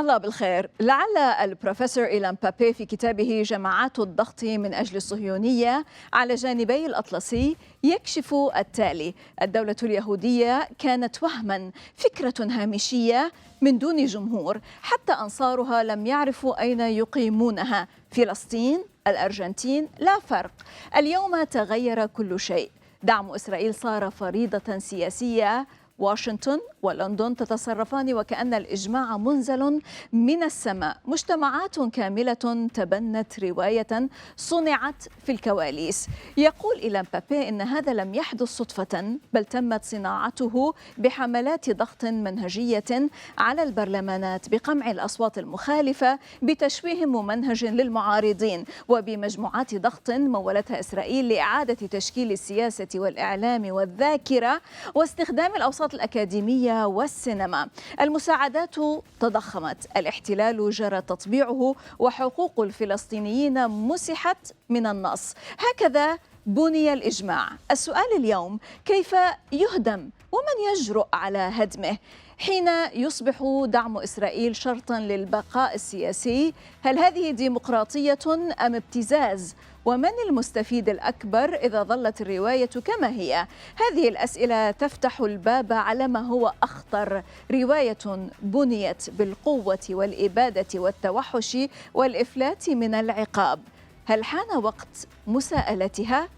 الله بالخير. لعل البروفيسور إيلان بابي في كتابه جماعات الضغط من أجل الصهيونية على جانبي الأطلسي يكشف التالي: الدولة اليهودية كانت وهما، فكرة هامشية من دون جمهور، حتى أنصارها لم يعرفوا أين يقيمونها. فلسطين، الأرجنتين، لا فرق. اليوم تغير كل شيء. دعم إسرائيل صار فريضة سياسية. واشنطن ولندن تتصرفان وكأن الإجماع منزل من السماء. مجتمعات كاملة تبنت رواية صنعت في الكواليس. يقول إيلان بابي إن هذا لم يحدث صدفة، بل تمت صناعته بحملات ضغط منهجية على البرلمانات، بقمع الأصوات المخالفة، بتشويه ممنهج للمعارضين، وبمجموعات ضغط مولتها إسرائيل لإعادة تشكيل السياسة والإعلام والذاكرة واستخدام الأوساط الأكاديمية والسينما. المساعدات تضخمت، الاحتلال جرى تطبيعه، وحقوق الفلسطينيين مسحت من النص. هكذا بني الإجماع. السؤال اليوم: كيف يهدم ومن يجرؤ على هدمه؟ حين يصبح دعم إسرائيل شرطا للبقاء السياسي، هل هذه ديمقراطية أم ابتزاز؟ ومن المستفيد الأكبر إذا ظلت الرواية كما هي؟ هذه الأسئلة تفتح الباب على ما هو أخطر: رواية بنيت بالقوة والإبادة والتوحش والإفلات من العقاب. هل حان وقت مساءلتها؟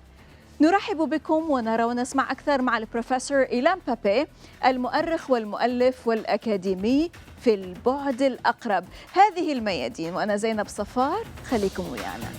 نرحب بكم ونرى ونسمع أكثر مع البروفيسور إيلان بابي، المؤرخ والمؤلف والأكاديمي في البعد الأقرب. هذه الميادين وأنا زينب صفار، خليكم ويانا.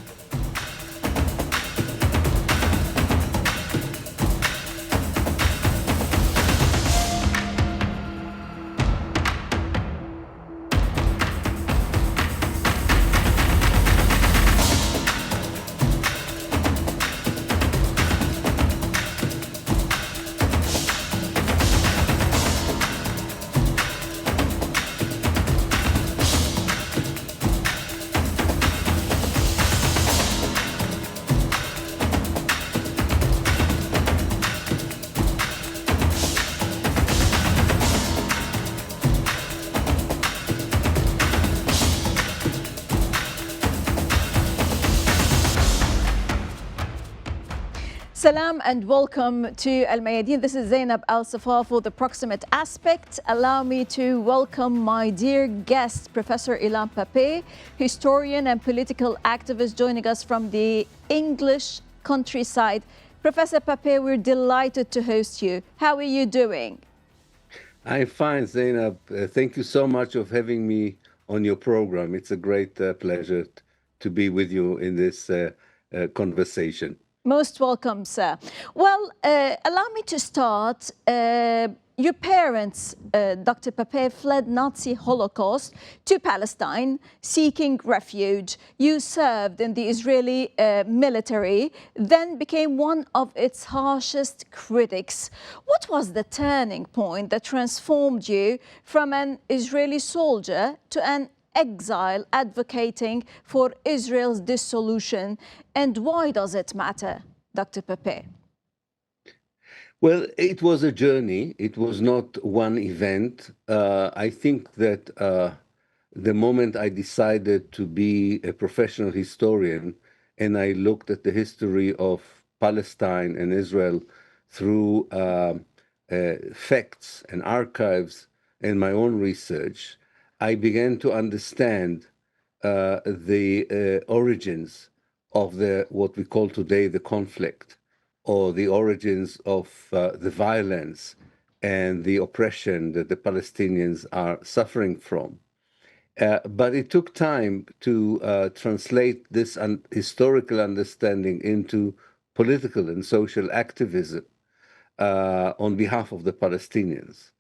Salam and welcome to Al Mayadeen. This is Zainab Al Safa for the Proximate Aspect. Allow me to welcome my dear guest, Professor Ilan Pappe, historian and political activist joining us from the English countryside. Professor Pappe, we're delighted to host you. How are you doing? I'm fine, Zainab. Thank you so much for having me on your program. It's a great pleasure to be with you in this conversation. Most welcome, sir. Well, allow me to start. Your parents, Dr. Pappe, fled Nazi Holocaust to Palestine, seeking refuge. You served in the Israeli military, then became one of its harshest critics. What was the turning point that transformed you from an Israeli soldier to an exile advocating for Israel's dissolution, and why does it matter, Dr. Pappe? Well, it was a journey. It was not one event. I think that the moment I decided to be a professional historian and I looked at the history of Palestine and Israel through facts and archives and my own research, I began to understand the origins of what we call today the conflict, or the origins of the violence and the oppression that the Palestinians are suffering from. But it took time to translate this historical understanding into political and social activism on behalf of the Palestinians.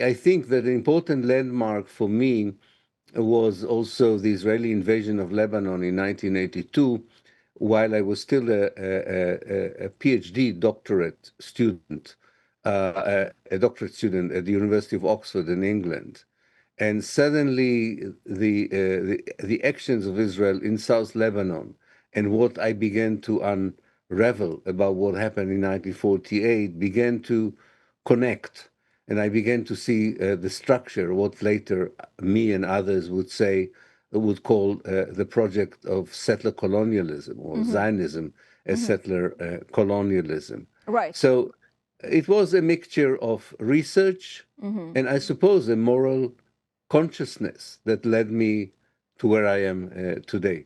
I think that an important landmark for me was also the Israeli invasion of Lebanon in 1982, while I was still a PhD doctorate student, a doctorate student at the University of Oxford in England. And suddenly the actions of Israel in South Lebanon and what I began to unravel about what happened in 1948 began to connect and I began to see the structure, what later me and others would call the project of settler-colonialism or Zionism as settler-colonialism. Right. So it was a mixture of research and I suppose a moral consciousness that led me to where I am today.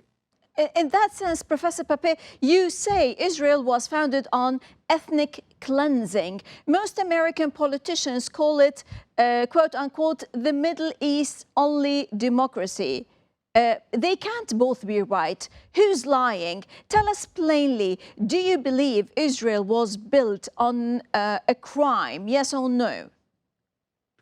In that sense, Professor Pappe, you say Israel was founded on ethnic cleansing. Most American politicians call it, quote unquote, the Middle East only democracy. They can't both be right. Who's lying? Tell us plainly, do you believe Israel was built on a crime, yes or no?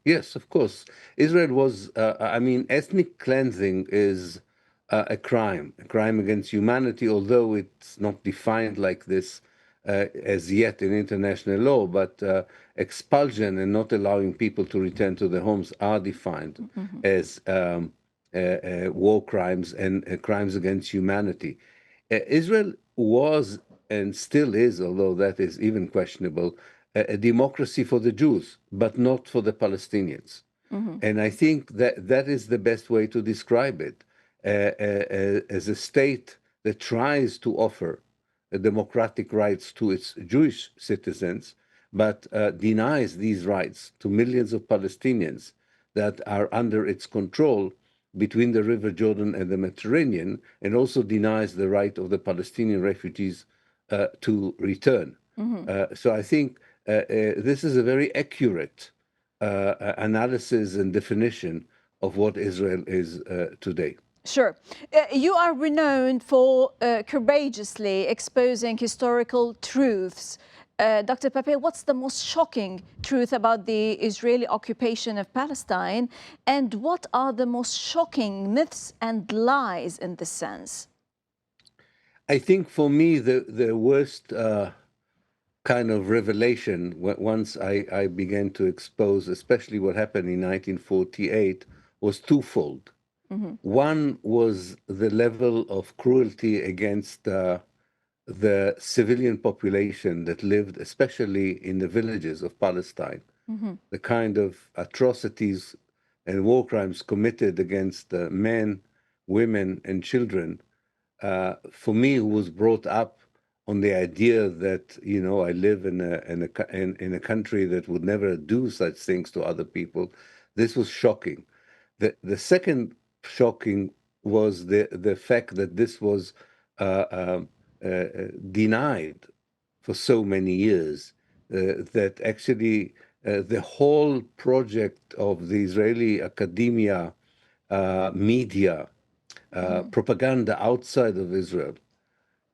Yes, of course. Israel was, ethnic cleansing is a crime against humanity, although it's not defined like this as yet in international law, but expulsion and not allowing people to return to their homes are defined as war crimes and crimes against humanity. Israel was and still is, although that is even questionable, a democracy for the Jews, but not for the Palestinians. And I think that that is the best way to describe it. As a state that tries to offer democratic rights to its Jewish citizens, but denies these rights to millions of Palestinians that are under its control between the River Jordan and the Mediterranean, and also denies the right of the Palestinian refugees to return. So I think this is a very accurate analysis and definition of what Israel is today. Sure. You are renowned for courageously exposing historical truths. Dr. Pappe, what's the most shocking truth about the Israeli occupation of Palestine? And what are the most shocking myths and lies in this sense? I think for me, the worst kind of revelation, once I began to expose, especially what happened in 1948, was twofold. One was the level of cruelty against the civilian population that lived, especially in the villages of Palestine. The kind of atrocities and war crimes committed against men, women, and children. For me, who was brought up on the idea that, you know, I live in a country that would never do such things to other people, this was shocking. The second shocking was the fact that this was denied for so many years, that actually the whole project of the Israeli academia, media, propaganda outside of Israel,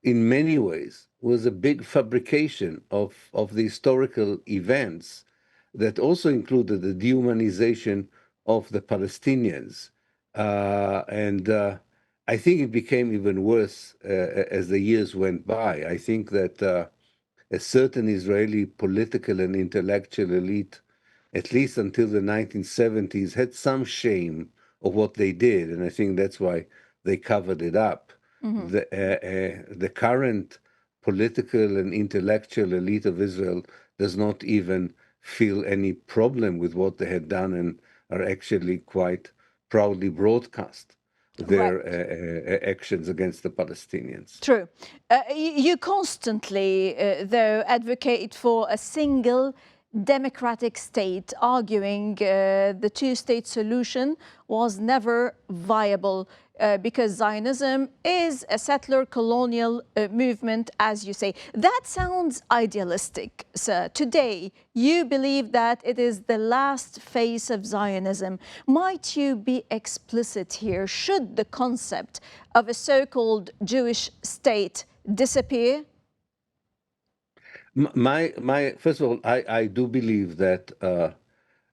in many ways, was a big fabrication of the historical events that also included the dehumanization of the Palestinians. I think it became even worse as the years went by. I think that a certain Israeli political and intellectual elite, at least until the 1970s, had some shame of what they did. And I think that's why they covered it up. The current political and intellectual elite of Israel does not even feel any problem with what they had done and are actually quite proudly broadcast their actions against the Palestinians. True. You constantly, though, advocate for a single democratic state, arguing the two-state solution was never viable because Zionism is a settler colonial movement, as you say. That sounds idealistic, sir. Today, you believe that it is the last phase of Zionism. Might you be explicit here? Should the concept of a so-called Jewish state disappear? First of all, I do believe that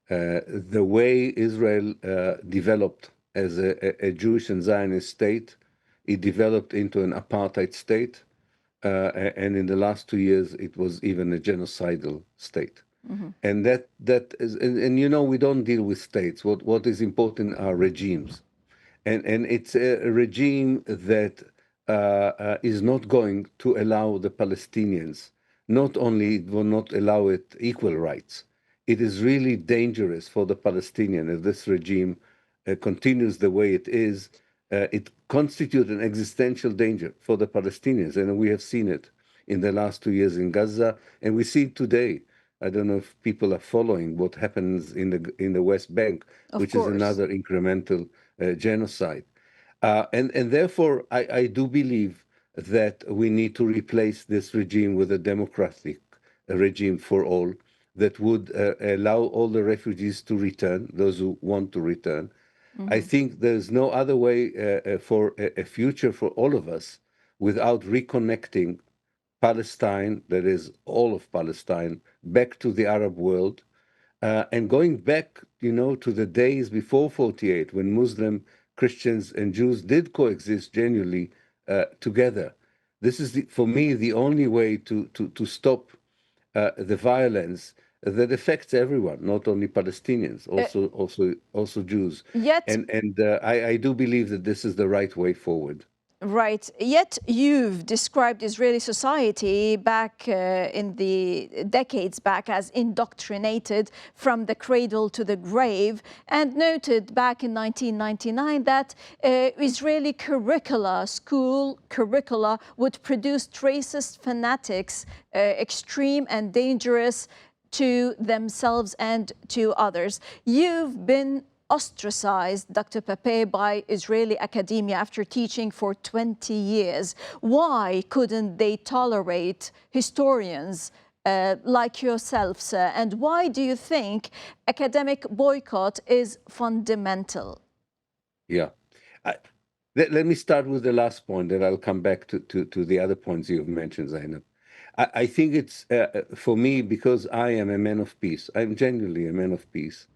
the way Israel developed as a Jewish and Zionist state, it developed into an apartheid state, and in the last 2 years, it was even a genocidal state. And that is, and you know, we don't deal with states. What is important are regimes, and it's a regime that is not going to allow the Palestinians. Not only it will not allow it equal rights, it is really dangerous for the Palestinian if this regime continues the way it is. It constitutes an existential danger for the Palestinians, and we have seen it in the last 2 years in Gaza, and we see it today. I don't know if people are following what happens in the West Bank, Of which is course. another incremental genocide. And therefore, I do believe that we need to replace this regime with a democratic regime for all that would allow all the refugees to return, those who want to return. I think there's no other way for a future for all of us without reconnecting Palestine, that is all of Palestine, back to the Arab world, and going back, to the days before 48, when Muslim, Christians, and Jews did coexist genuinely together. This is, for me, the only way to stop the violence that affects everyone, not only Palestinians, also Jews. Yet, And I do believe that this is the right way forward. right. Yet you've described Israeli society back in the decades back as indoctrinated from the cradle to the grave, and noted back in 1999 that Israeli school curricula would produce racist fanatics, extreme and dangerous to themselves and to others. You've been ostracized, Dr. Pappe, by Israeli academia after teaching for 20 years. Why couldn't they tolerate historians like yourself, sir? And why do you think academic boycott is fundamental? Yeah. Let me start with the last point, and I'll come back to the other points you've mentioned, Zainab. I think it's, for me, because I am a man of peace, I'm genuinely a man of peace,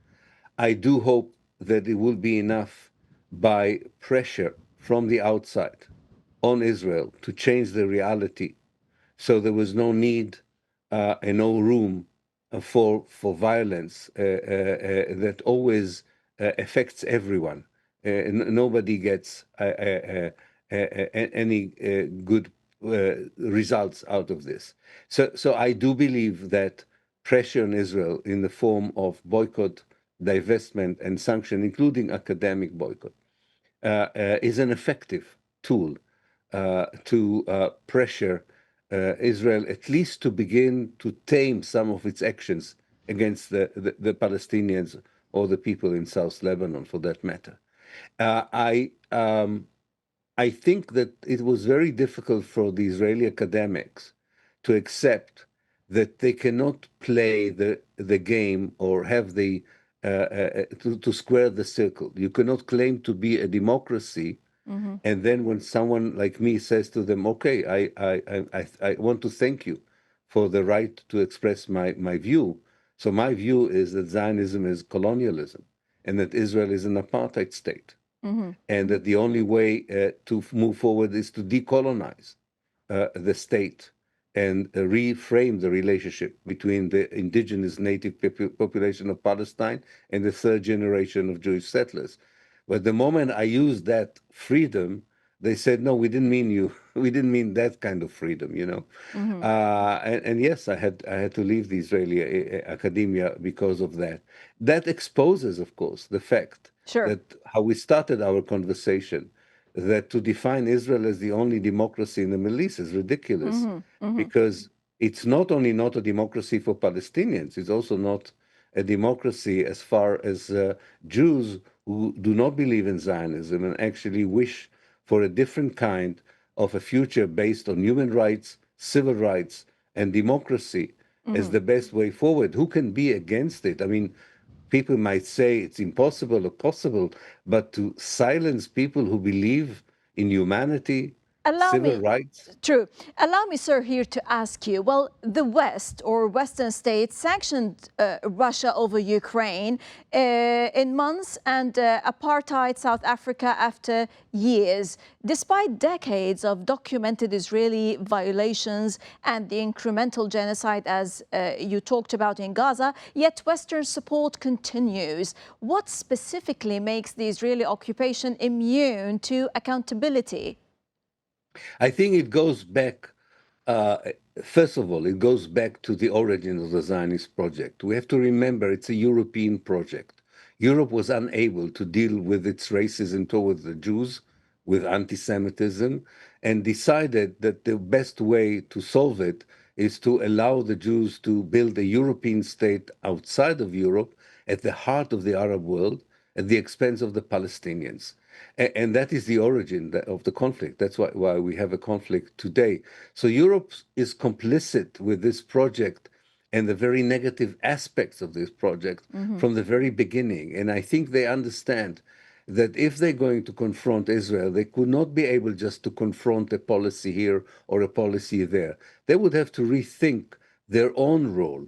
I do hope that it will be enough by pressure from the outside on Israel to change the reality, so there was no need and no room for violence that always affects everyone. Nobody gets any good results out of this. So I do believe that pressure on Israel in the form of boycott, divestment, and sanction, including academic boycott, is an effective tool to pressure Israel, at least to begin to tame some of its actions against the Palestinians or the people in South Lebanon, for that matter. I think that it was very difficult for the Israeli academics to accept that they cannot play the game or have to square the circle. You cannot claim to be a democracy, and then when someone like me says to them, "Okay, I want to thank you for the right to express my view. So my view is that Zionism is colonialism, and that Israel is an apartheid state, and that the only way to move forward is to decolonize the state and reframe the relationship between the indigenous native population of Palestine and the third generation of Jewish settlers." But the moment I used that freedom, they said, "No, we didn't mean you. We didn't mean that kind of freedom, And yes, I had to leave the Israeli academia because of that. That exposes, of course, the fact that how we started our conversation, that to define Israel as the only democracy in the Middle East is ridiculous, because it's not only not a democracy for Palestinians, it's also not a democracy as far as Jews who do not believe in Zionism and actually wish for a different kind of a future based on human rights, civil rights, and democracy as the best way forward. Who can be against it? I mean, people might say it's impossible or possible, but to silence people who believe in humanity, civil rights. True. Allow me, sir, here to ask you. Well, the West or Western states sanctioned Russia over Ukraine in months and apartheid South Africa after years. Despite decades of documented Israeli violations and the incremental genocide, as you talked about in Gaza, yet Western support continues. What specifically makes the Israeli occupation immune to accountability? I think it goes back first of all, it goes back to the origin of the Zionist project. We have to remember it's a European project. Europe was unable to deal with its racism towards the Jews, with anti-Semitism, and decided that the best way to solve it is to allow the Jews to build a European state outside of Europe, at the heart of the Arab world, at the expense of the Palestinians. And that is the origin of the conflict. That's why we have a conflict today. So Europe is complicit with this project and the very negative aspects of this project from the very beginning. And I think they understand that if they're going to confront Israel, they could not be able just to confront a policy here or a policy there. They would have to rethink their own role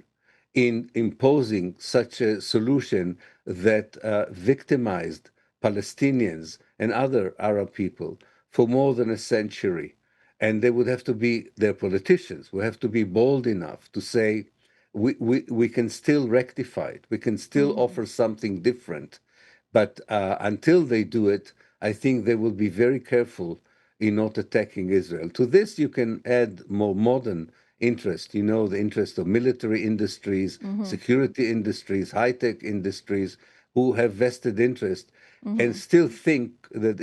in imposing such a solution that victimized Palestinians and other Arab people for more than a century. And they would have to be, their politicians would have to be bold enough to say, we can still rectify it, we can still offer something different. But until they do it, I think they will be very careful in not attacking Israel. To this, you can add more modern interest, the interest of military industries, security industries, high-tech industries, who have vested interest and still think that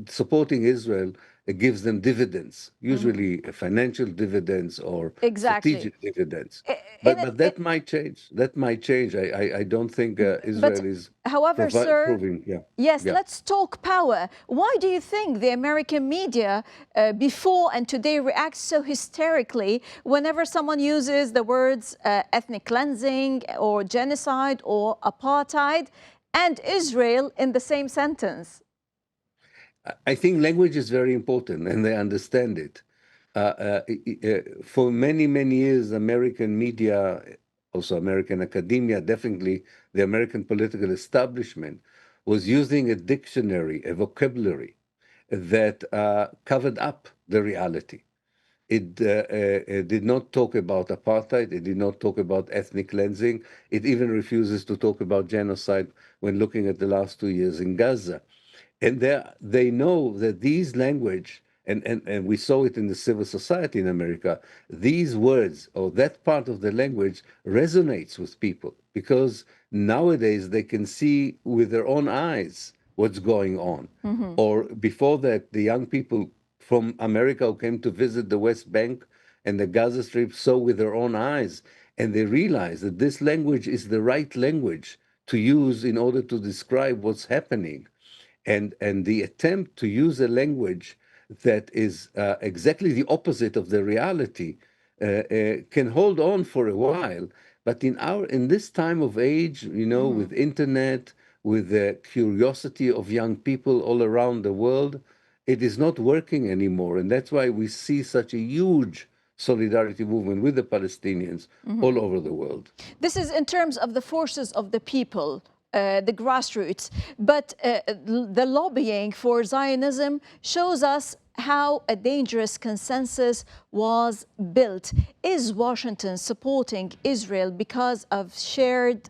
supporting Israel gives them dividends, usually financial dividends or Exactly. strategic dividends. In But that might change. That might change. I don't think But Israel is however, sir, proving. Yeah. yes, Yeah. let's talk power. Why do you think the American media before and today reacts so hysterically whenever someone uses the words ethnic cleansing or genocide or apartheid and Israel in the same sentence? I think language is very important, and they understand it. For many, many years, American media, also American academia, definitely the American political establishment, was using a dictionary, a vocabulary that covered up the reality. It did not talk about apartheid. It did not talk about ethnic cleansing. It even refuses to talk about genocide when looking at the last 2 years in Gaza. And they know that these language, and we saw it in the civil society in America, these words or that part of the language resonates with people because nowadays they can see with their own eyes what's going on. Or before that, the young people from America who came to visit the West Bank and the Gaza Strip saw with their own eyes, and they realized that this language is the right language to use in order to describe what's happening. And the attempt to use a language that is exactly the opposite of the reality can hold on for a while, but in this time of age, with internet, with the curiosity of young people all around the world, it is not working anymore. And that's why we see such a huge solidarity movement with the Palestinians all over the world. This is in terms of the forces of the people, the grassroots. But the lobbying for Zionism shows us how a dangerous consensus was built. Is Washington supporting Israel because of shared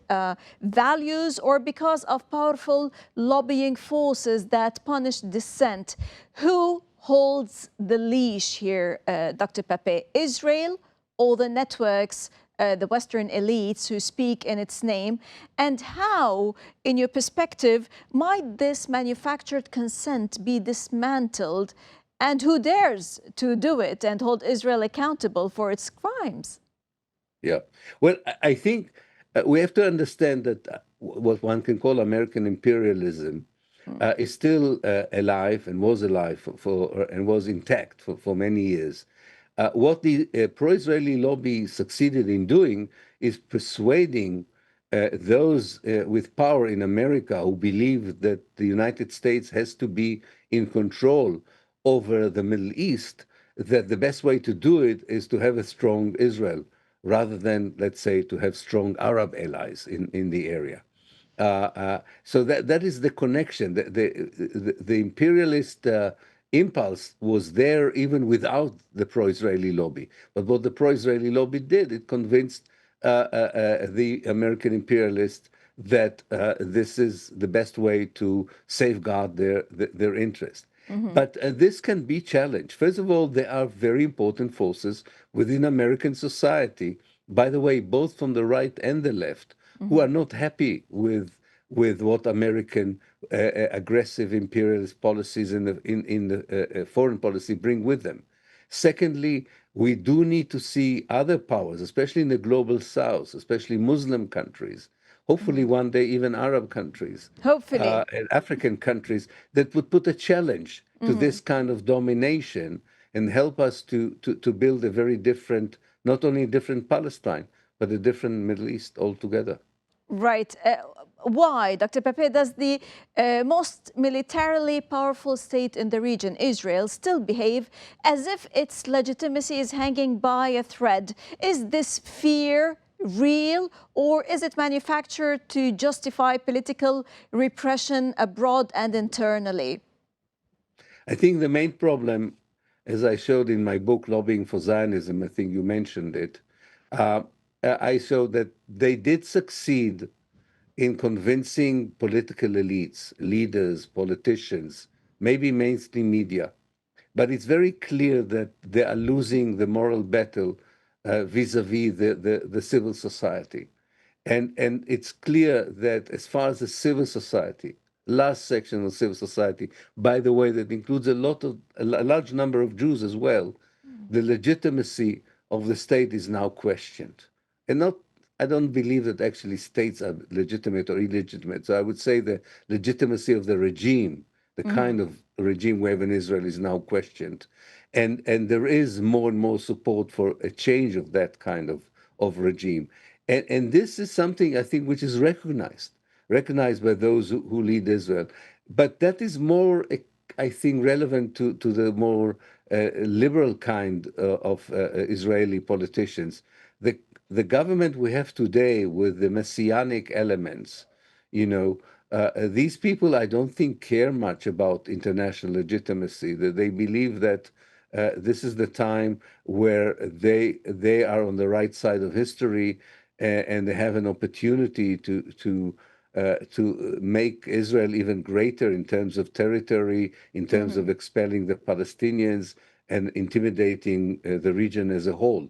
values or because of powerful lobbying forces that punish dissent? Who holds the leash here, Dr. Pappe? Israel or the networks, the Western elites who speak in its name? And how, in your perspective, might this manufactured consent be dismantled? And who dares to do it and hold Israel accountable for its crimes? Yeah. Well, I think we have to understand that what one can call American imperialism is still alive and was alive and was intact for many years. What the pro-Israeli lobby succeeded in doing is persuading those with power in America who believe that the United States has to be in control over the Middle East, that the best way to do it is to have a strong Israel rather than, let's say, to have strong Arab allies in the area. So that is the connection. The imperialist impulse was there even without the pro-Israeli lobby. But what the pro-Israeli lobby did, it convinced the American imperialists that this is the best way to safeguard their interest. But this can be challenged. First of all, there are very important forces within American society, by the way, both from the right and the left, who are not happy with what American aggressive imperialist policies in the foreign policy bring with them. Secondly, we do need to see other powers, especially in the global south, especially Muslim countries, hopefully one day even Arab countries, Hopefully. and African countries, that would put a challenge to this kind of domination and help us to build a very different, not only a different Palestine, but a different Middle East altogether. Right. Why, Dr. Pappe, does the most militarily powerful state in the region, Israel, still behave as if its legitimacy is hanging by a thread? Is this fear real, or is it manufactured to justify political repression abroad and internally? I think the main problem, as I showed in my book, Lobbying for Zionism, I think you mentioned it, I showed that they did succeed in convincing political elites, leaders, politicians, maybe mainstream media. But it's very clear that they are losing the moral battle vis-a-vis the civil society. And it's clear that as far as the civil society, last section of civil society, by the way, that includes a large number of Jews as well, the legitimacy of the state is now questioned. And I don't believe that actually states are legitimate or illegitimate. So I would say the legitimacy of the regime, the kind of regime we have in Israel, is now questioned. And there is more and more support for a change of that kind of regime. And this is something, I think, which is recognized by those who lead Israel. But that is more, I think, relevant to the more liberal kind of Israeli politicians. The government we have today with the messianic elements, these people, I don't think, care much about international legitimacy. That they believe that this is the time where they are on the right side of history, and they have an opportunity to make Israel even greater in terms of territory, in terms of expelling the Palestinians and intimidating the region as a whole.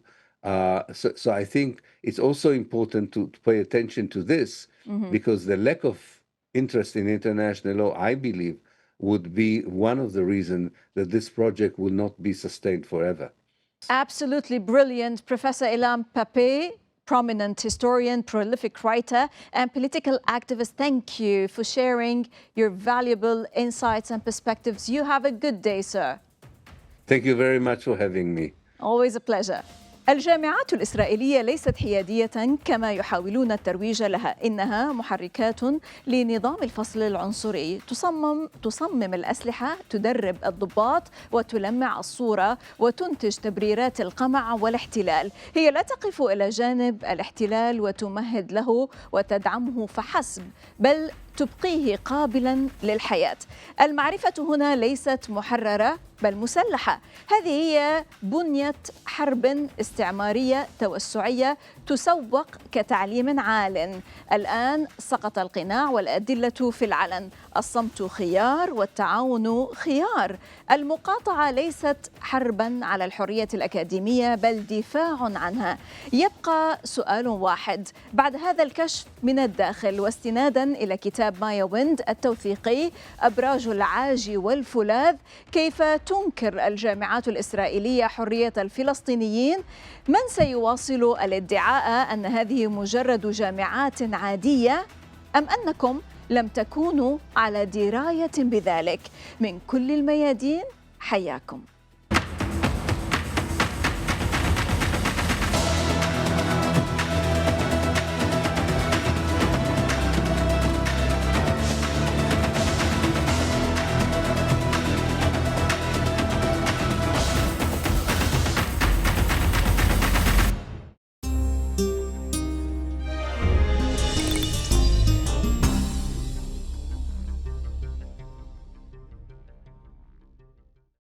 So I think it's also important to pay attention to this, because the lack of interest in international law, I believe, would be one of the reasons that this project will not be sustained forever. Absolutely brilliant. Professor Ilan Pappe, prominent historian, prolific writer, and political activist, thank you for sharing your valuable insights and perspectives. You have a good day, sir. Thank you very much for having me. Always a pleasure. الجامعات الإسرائيلية ليست حيادية كما يحاولون الترويج لها، إنها محركات لنظام الفصل العنصري، تصمم الأسلحة، تدرب الضباط وتلمع الصورة وتنتج تبريرات القمع والاحتلال. هي لا تقف إلى جانب الاحتلال وتمهد له وتدعمه فحسب، بل تبقيه قابلا للحياة. المعرفة هنا ليست محررة بل مسلحة. هذه هي بنية حرب استعمارية توسعية تسوق كتعليم عال. الآن سقط القناع والأدلة في العلن. الصمت خيار والتعاون خيار. المقاطعة ليست حربا على الحرية الأكاديمية بل دفاع عنها. يبقى سؤال واحد بعد هذا الكشف من الداخل، واستنادا إلى كتاب مايا التوثيقي أبراج العاج والفولاذ، كيف تنكر الجامعات الإسرائيلية حرية الفلسطينيين؟ من سيواصل الادعاء أن هذه مجرد جامعات عادية، أم أنكم لم تكونوا على دراية بذلك؟ من كل الميادين، حياكم.